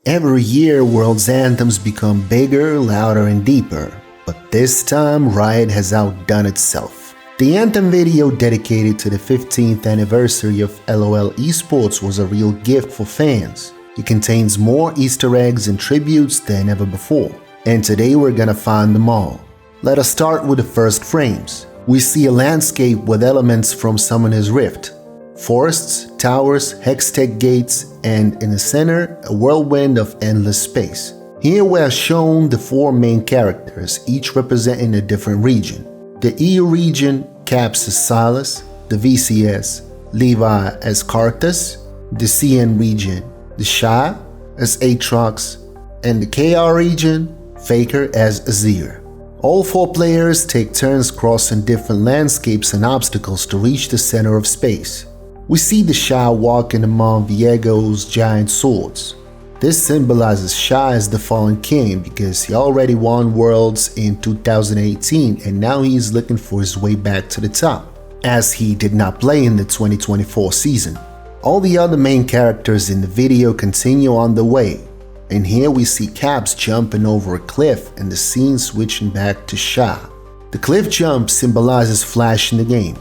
Every year, World's anthems become bigger, louder, and deeper, but this time Riot has outdone itself. The Anthem video dedicated to the 15th anniversary of LOL Esports was a real gift for fans. It contains more Easter eggs and tributes than ever before, and today we're gonna find them all. Let us start with the first frames. We see a landscape with elements from Summoner's Rift. Forests, towers, hextech gates, and in the center, a whirlwind of endless space. Here we are shown the four main characters, each representing a different region. The EU region caps as Sylas, the VCS, Levi as Karthus, the CN region, TheShy as Aatrox, and the KR region, Faker as Azir. All four players take turns crossing different landscapes and obstacles to reach the center of space. We see TheShy walking among Viego's giant swords. This symbolizes Shy as the fallen king because he already won Worlds in 2018 and now he is looking for his way back to the top, as he did not play in the 2024 season. All the other main characters in the video continue on the way, and here we see Caps jumping over a cliff and the scene switching back to Shy. The cliff jump symbolizes Flash in the game.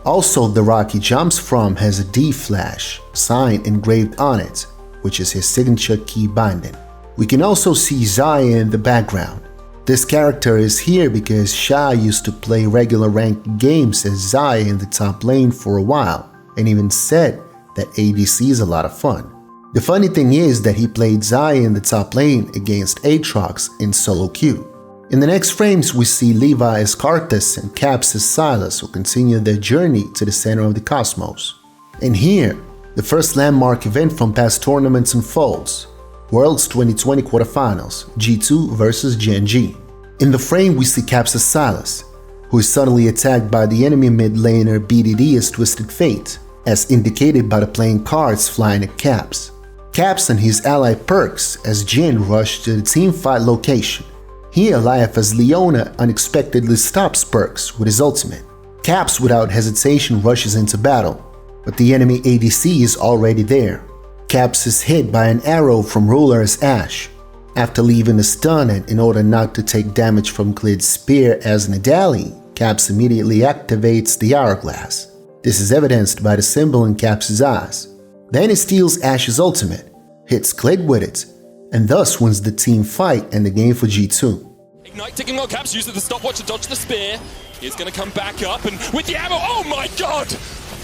Also, the rock he jumps from has a D-Flash sign engraved on it, which is his signature key binding. We can also see Xayah in the background. This character is here because Shy used to play regular ranked games as Xayah in the top lane for a while, and even said that ADC is a lot of fun. The funny thing is that he played Xayah in the top lane against Aatrox in solo queue. In the next frames, we see Levi as Karthus and Caps as Sylas, who continue their journey to the center of the cosmos. And here, the first landmark event from past tournaments unfolds. Worlds 2020 quarterfinals, G2 versus Gen G. In the frame, we see Caps as Sylas, who is suddenly attacked by the enemy mid laner BDD as Twisted Fate, as indicated by the playing cards flying at Caps. Caps and his ally Perks as Jhin rush to the teamfight location. Here, Life as Leona unexpectedly stops Perks with his ultimate. Caps without hesitation rushes into battle, but the enemy ADC is already there. Caps is hit by an arrow from Ruler as Ashe. After leaving the stun and in order not to take damage from Klid's spear as Nidalee, Caps immediately activates the hourglass. This is evidenced by the symbol in Caps' eyes. Then he steals Ashe's ultimate, hits Klid with it, and thus wins the team fight and the game for G2. Ignite ticking on Caps, uses the stopwatch to dodge the spear. He's gonna come back up and with the arrow, oh my god!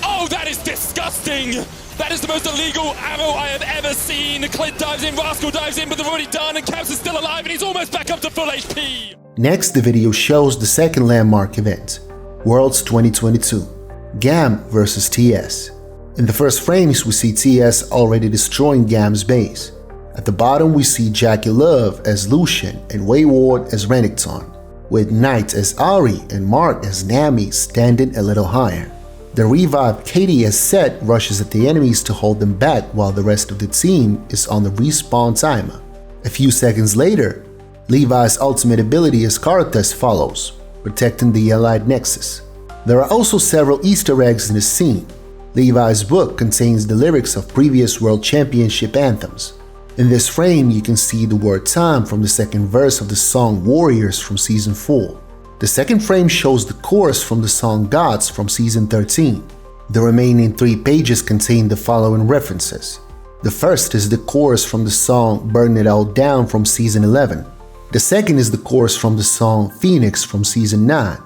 Oh, that is disgusting! That is the most illegal arrow I have ever seen. Klid dives in, Rascal dives in, but they're already done and Caps is still alive and he's almost back up to full HP. Next, the video shows the second landmark event, Worlds 2022, GAM versus TS. In the first frames, we see TS already destroying GAM's base. At the bottom, we see Jackie Love as Lucian and Wayward as Renekton, with Knight as Ahri and Mark as Nami standing a little higher. The revived Katie as Set rushes at the enemies to hold them back while the rest of the team is on the respawn timer. A few seconds later, Levi's ultimate ability as Karthus follows, protecting the allied nexus. There are also several Easter eggs in the scene. Levi's book contains the lyrics of previous World Championship anthems. In this frame, you can see the word time from the second verse of the song Warriors from Season 4. The second frame shows the chorus from the song Gods from Season 13. The remaining 3 pages contain the following references. The first is the chorus from the song Burn It All Down from Season 11. The second is the chorus from the song Phoenix from Season 9.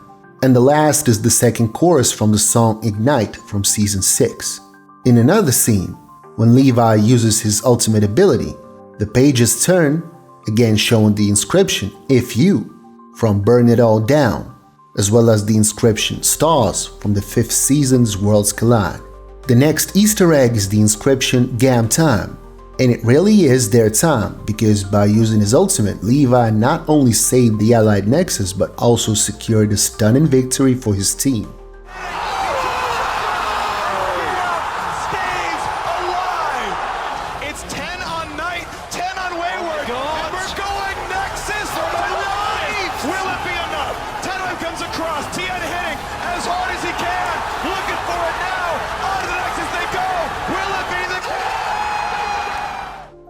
And the last is the second chorus from the song Ignite from Season 6. In another scene, when Levi uses his ultimate ability, the pages turn, again showing the inscription If You from Burn It All Down, as well as the inscription Stars from the 5th season's Worlds Collide. The next Easter egg is the inscription GAM Time, and it really is their time because by using his ultimate, Levi not only saved the allied nexus but also secured a stunning victory for his team.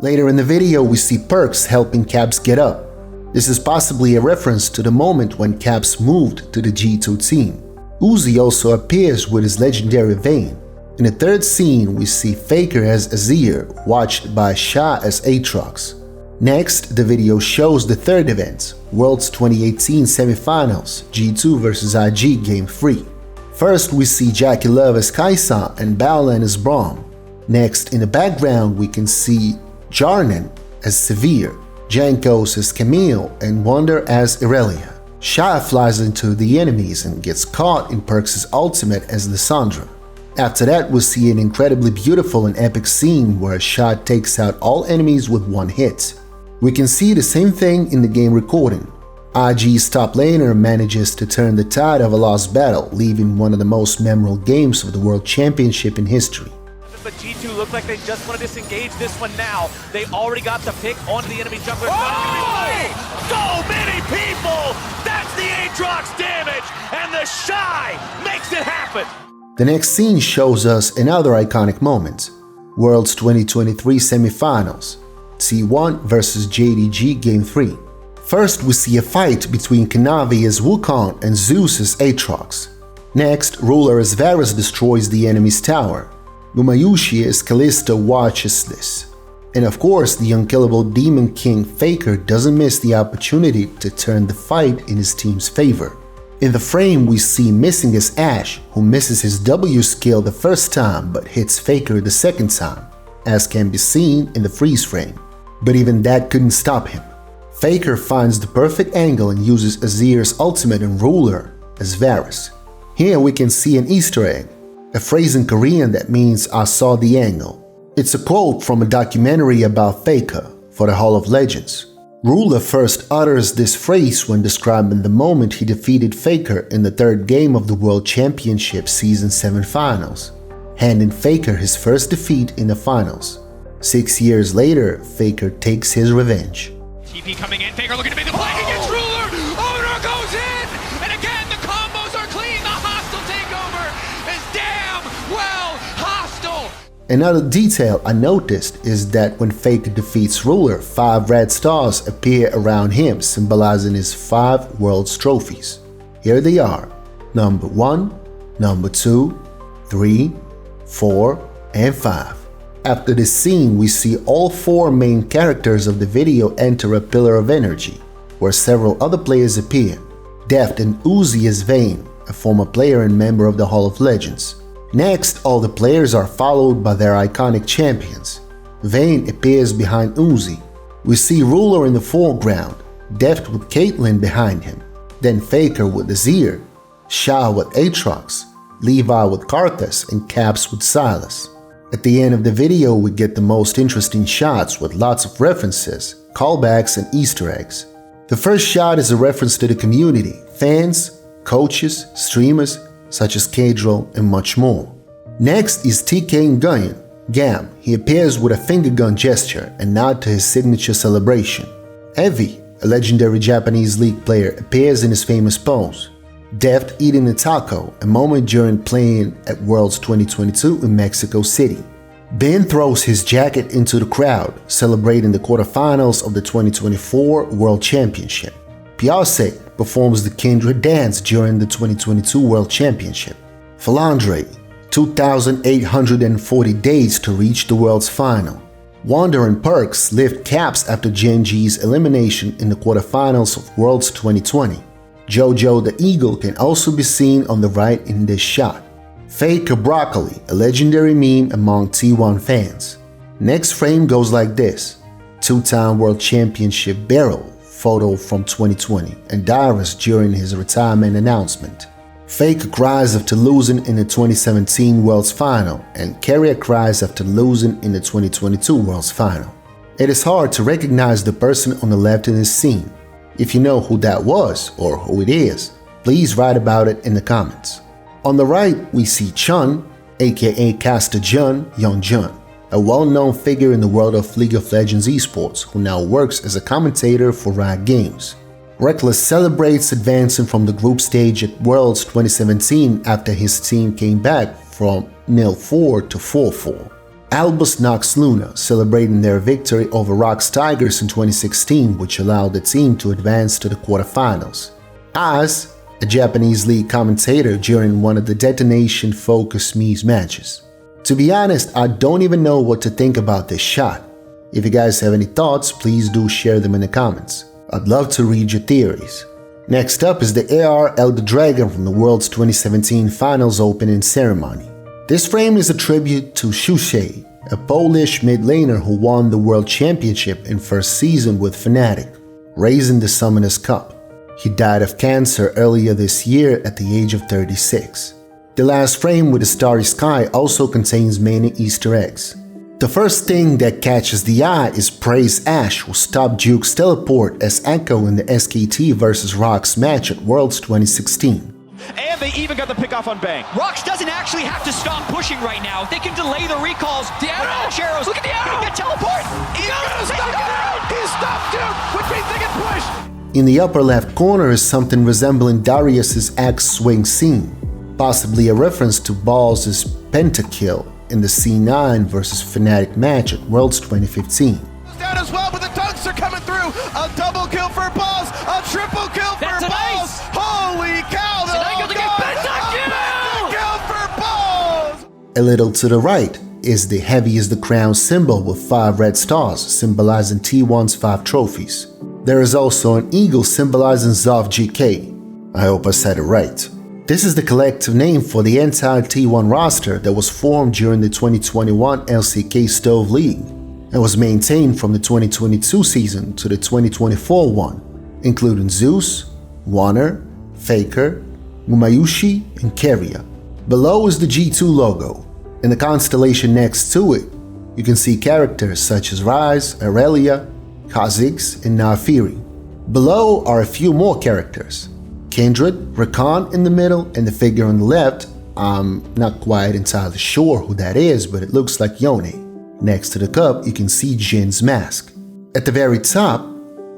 Later in the video, we see Perks helping Caps get up. This is possibly a reference to the moment when Caps moved to the G2 team. Uzi also appears with his legendary Vayne. In the third scene, we see Faker as Azir, watched by TheShy as Aatrox. Next, the video shows the third event, Worlds 2018 semifinals, G2 vs IG Game 3. First, we see Jackie Love as Kai'Sa and Baolan as Braum. Next, in the background, we can see Jarnan as Severe, Jankos as Camille, and Wonder as Irelia. TheShy flies into the enemies and gets caught in Perks' ultimate as Lissandra. After that, we see an incredibly beautiful and epic scene where TheShy takes out all enemies with one hit. We can see the same thing in the game recording. IG's top laner manages to turn the tide of a lost battle, leaving one of the most memorable games of the World Championship in history. But G2 look like they just want to disengage this one now. They already got the pick onto the enemy jungler. Oh! So many people! That's the Aatrox damage! And TheShy makes it happen! The next scene shows us another iconic moment. Worlds 2023 semifinals. T1 vs JDG Game 3. First, we see a fight between Kanavi as Wukong and Zeus as Aatrox. Next, Ruler as Varus destroys the enemy's tower. Gumayushi as Kalista watches this. And of course, the unkillable Demon King Faker doesn't miss the opportunity to turn the fight in his team's favor. In the frame, we see Missing as Ashe, who misses his W skill the first time but hits Faker the second time, as can be seen in the freeze frame. But even that couldn't stop him. Faker finds the perfect angle and uses Azir's ultimate and Ruler as Varus. Here we can see an Easter egg, a phrase in Korean that means "I saw the angle." It's a quote from a documentary about Faker for the Hall of Legends. Ruler first utters this phrase when describing the moment he defeated Faker in the third game of the World Championship Season 7 finals, handing Faker his first defeat in the finals. 6 years later, Faker takes his revenge. TP coming in, Faker looking to make the play against Ruler! Owner goes in! And again, the combos are clean! The hostile takeover is damn well hostile! Another detail I noticed is that when Faker defeats Ruler, 5 red stars appear around him, symbolizing his 5 Worlds trophies. Here they are, number 1, number 2, 3, 4, and 5. After this scene, we see all 4 main characters of the video enter a pillar of energy, where several other players appear. Deft and Uzi as Vayne, a former player and member of the Hall of Legends. Next, all the players are followed by their iconic champions. Vayne appears behind Uzi. We see Ruler in the foreground, Deft with Caitlyn behind him, then Faker with Azir, TheShy with Aatrox, Levi with Karthus, and Caps with Sylas. At the end of the video, we get the most interesting shots with lots of references, callbacks, and Easter eggs. The first shot is a reference to the community, fans, coaches, streamers, such as Kadril, and much more. Next is TK Nguyen, Gam. He appears with a finger gun gesture and nod to his signature celebration. Evi, a legendary Japanese League player, appears in his famous pose. Deft eating a taco, a moment during playing at Worlds 2022 in Mexico City. Ben throws his jacket into the crowd, celebrating the quarterfinals of the 2024 World Championship. Piase performs the Kindred dance during the 2022 World Championship. Philandre, 2,840 days to reach the World's final. Wonder and Perks lift Caps after Genji's elimination in the quarterfinals of Worlds 2020. Jojo the Eagle can also be seen on the right in this shot. Faker Broccoli, a legendary meme among T1 fans. Next frame goes like this. 2-time World Championship Beryl, photo from 2020, and Dyrus during his retirement announcement. Faker cries after losing in the 2017 Worlds Final, and Carrier cries after losing in the 2022 Worlds Final. It is hard to recognize the person on the left in this scene. If you know who that was, or who it is, please write about it in the comments. On the right, we see Chun, aka Caster Jun Yeonjun, a well-known figure in the world of League of Legends Esports who now works as a commentator for Riot Games. Reckless celebrates advancing from the group stage at Worlds 2017 after his team came back from 0-4 to 4-4. Albus Nox Luna, celebrating their victory over Rox Tigers in 2016, which allowed the team to advance to the quarterfinals. Az, a Japanese league commentator during one of the detonation-focused Mies matches. To be honest, I don't even know what to think about this shot. If you guys have any thoughts, please do share them in the comments. I'd love to read your theories. Next up is the AR Elder Dragon from the World's 2017 Finals opening ceremony. This frame is a tribute to TheShy, a Polish mid laner who won the World Championship in first season with Fnatic, raising the Summoners Cup. He died of cancer earlier this year at the age of 36. The last frame with the starry sky also contains many Easter eggs. The first thing that catches the eye is Praise Ashe, who stopped Duke's teleport as Echo in the SKT vs Rox match at Worlds 2016. And they even got the pick off on Bang. Rox doesn't actually have to stop pushing right now. They can delay the recalls. The Ash arrows. Look at the arrow. He can teleport. He's gonna stop it. He stopped Duke, which means they can push. In the upper left corner is something resembling Darius's axe swing scene, possibly a reference to Balls' pentakill in the C9 vs Fnatic match at Worlds 2015. Down as well, but the dunks are coming through. A double kill for Balls, a triple kill for Balls. Holy cow! A little to the right is the Heavy is the Crown symbol with 5 red stars symbolizing T1's 5 trophies. There is also an eagle symbolizing Zov GK. I hope I said it right. This is the collective name for the entire T1 roster that was formed during the 2021 LCK Stove League and was maintained from the 2022 season to the 2024 one, including Zeus, Warner, Faker, Mumayushi, and Keria. Below is the G2 logo. In the constellation next to it, you can see characters such as Ryze, Aurelia, Kha'Zix, and Naafiri. Below are a few more characters. Kindred, Rakan in the middle, and the figure on the left, I'm not quite entirely sure who that is, but it looks like Yone. Next to the cup, you can see Jin's mask. At the very top,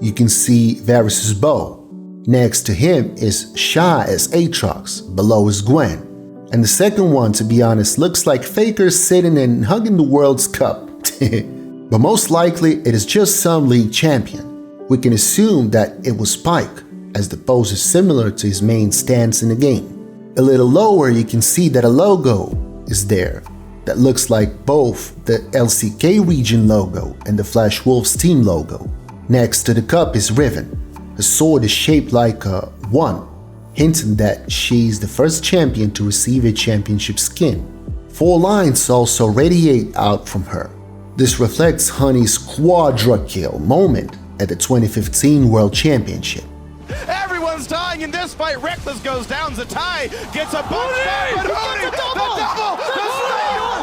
you can see Varus's bow. Next to him is Shy as Aatrox, below is Gwen. And the second one, to be honest, looks like Faker sitting and hugging the World's Cup. But most likely it is just some league champion. We can assume that it was Spike, as the pose is similar to his main stance in the game. A little lower you can see that a logo is there that looks like both the LCK region logo and the Flash Wolves team logo. Next to the cup is Riven. The sword is shaped like a 1. Hinting that she's the first champion to receive a championship skin. 4 lines also radiate out from her. This reflects Honey's quadra kill moment at the 2015 World Championship. Everyone's dying in this fight. Reckless goes down. Zatai gets a bunch back, but Honey, the double,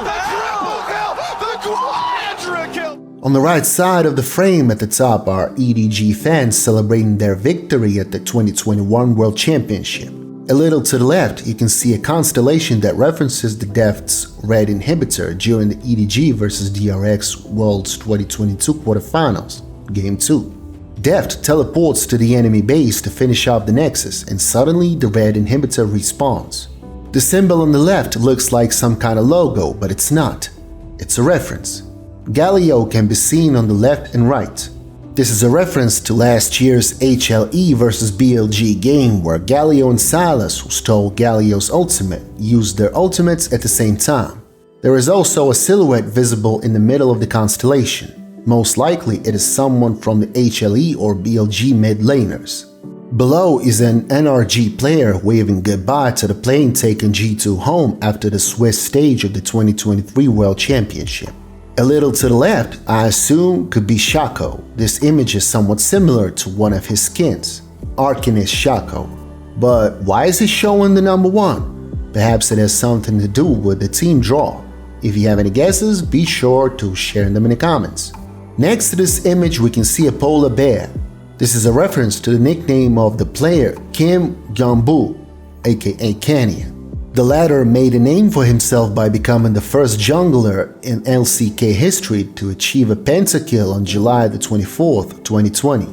the triple kill, the quadra kill. On the right side of the frame at the top are EDG fans celebrating their victory at the 2021 World Championship. A little to the left, you can see a constellation that references the Deft's red inhibitor during the EDG vs DRX Worlds 2022 quarterfinals, Game 2. Deft teleports to the enemy base to finish off the Nexus, and suddenly the red inhibitor respawns. The symbol on the left looks like some kind of logo, but it's not. It's a reference. Galio can be seen on the left and right. This is a reference to last year's HLE vs BLG game where Galio and Sylas, who stole Galio's ultimate, used their ultimates at the same time. There is also a silhouette visible in the middle of the constellation. Most likely it is someone from the HLE or BLG mid laners. Below is an NRG player waving goodbye to the plane taking G2 home after the Swiss stage of the 2023 World Championship. A little to the left, I assume, could be Shaco. This image is somewhat similar to one of his skins, Arcanist Shaco. But why is he showing the number 1? Perhaps it has something to do with the team draw. If you have any guesses, be sure to share them in the comments. Next to this image, we can see a polar bear. This is a reference to the nickname of the player Kim Gyambu, aka Canyon. The latter made a name for himself by becoming the first jungler in LCK history to achieve a pentakill on July the 24th, 2020.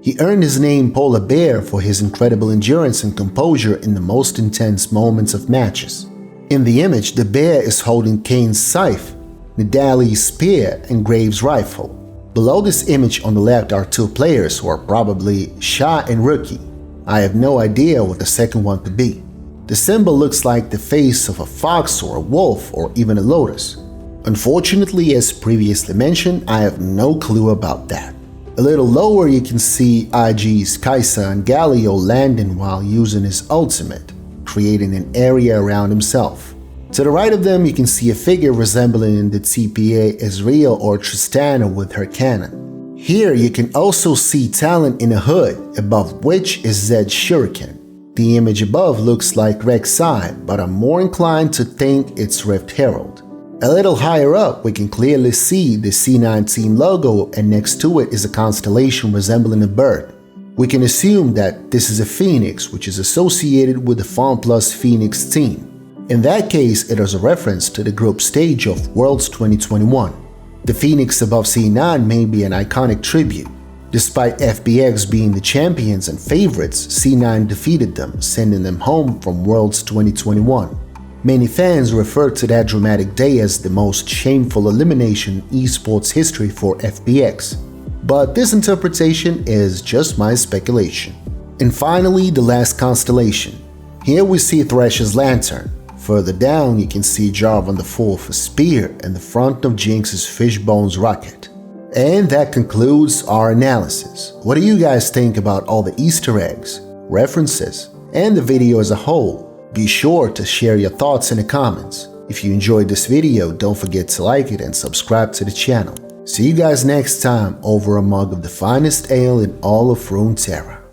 He earned his name Polar Bear for his incredible endurance and composure in the most intense moments of matches. In the image, the bear is holding Kane's scythe. Nidalee's spear and Graves' rifle. Below this image on the left are two players who are probably Shy and Rookie. I have no idea what the second one could be. The symbol looks like the face of a fox or a wolf or even a lotus. Unfortunately, as previously mentioned, I have no clue about that. A little lower you can see IG's Kai'Sa and Galio landing while using his ultimate, creating an area around himself. To the right of them you can see a figure resembling the TPA Ezreal or Tristana with her cannon. Here you can also see talent in a hood, above which is Zed's shuriken. The image above looks like Rek'Sai, but I'm more inclined to think it's Rift Herald. A little higher up we can clearly see the C9 team logo, and next to it is a constellation resembling a bird. We can assume that this is a phoenix, which is associated with the FunPlus Phoenix team. In that case, it is a reference to the group stage of Worlds 2021. The phoenix above C9 may be an iconic tribute. Despite FPX being the champions and favorites, C9 defeated them, sending them home from Worlds 2021. Many fans refer to that dramatic day as the most shameful elimination in esports history for FPX. But this interpretation is just my speculation. And finally, the last constellation. Here we see Thresh's lantern. Further down you can see Jarvan the Fourth spear and the front of Jinx's Fishbone's rocket. And that concludes our analysis. What do you guys think about all the Easter eggs, references, and the video as a whole? Be sure to share your thoughts in the comments. If you enjoyed this video, don't forget to like it and subscribe to the channel. See you guys next time over a mug of the finest ale in all of Runeterra.